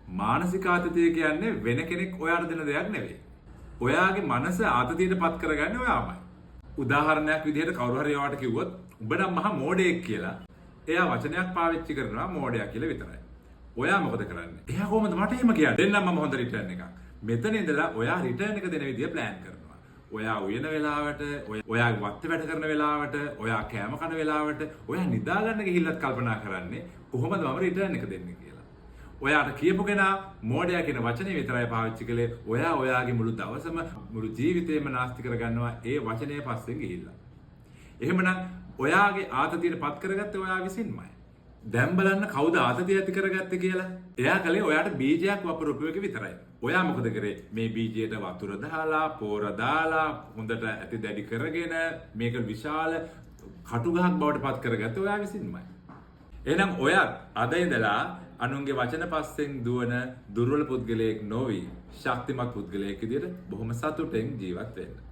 මානසික ආතතිය කියන්නේ වෙන කෙනෙක් ඔයාට දෙන දෙයක් නෙවෙයි. ඔයාගේ මනස ආතතියටපත් කරගන්නේ ඔයාමයි. උදාහරණයක් විදිහට කවුරු හරි ඔයාට කිව්වොත් උඹ නම් මහා මෝඩයෙක් කියලා. එයා වචනයක් පාවිච්චි කරනවා මෝඩයා කියලා විතරයි. ඔයා මොකද කරන්නේ? එයා කොහොමද මට එහෙම කියන්නේ? දෙන්නම මම හොඳ රිටර්න් එකක්. මෙතන ඉඳලා ඔයා රිටර්න් එක දෙන විදිය ප්ලෑන් කරනවා. ඔයා උයන වෙලාවට, ඔයා වත්ත වැඩ කරන වෙලාවට, ඔයා කෑම කන වෙලාවට, ඔයා නිදා ගන්න ගිහිල්ලත් කල්පනා කරන්නේ කොහොමද මම රිටර්න් එක දෙන්නේ කියලා. ඔයාට කියපු කෙනා මෝඩයා කියන වචනේ විතරයි පාවිච්චි කළේ. ඔයා ඔයාගේ මුළු දවසම මුළු ජීවිතේම නාස්ති කරගන්නවා ඒ වචනේ පස්සෙන් ගිහිල්ලා. එහෙමනම් ඔයාගේ ආතතියට පත් කරගත්තේ ඔයා විසින්මයි. දැන් බලන්න කවුද ආතතිය ඇති කරගත්තේ කියලා. එයා කලේ ඔයාට බීජයක් වපුරපු එක විතරයි. ඔයා මොකද කරේ? මේ බීජයට වතුර දාලා, පෝර දාලා, හොඳට ඇති දැඩි කරගෙන මේක විශාල කටුගහක් බවට පත් කරගත්තේ ඔයා විසින්මයි. එහෙනම් ඔයත් අද ඉඳලා අනුන්ගේ වචන පස්සෙන් දුවන දුර්වල පුද්ගලයෙක් නොවි ශක්තිමත් පුද්ගලයෙක් විදිහට බොහොම සතුටෙන් ජීවත් වෙන්න.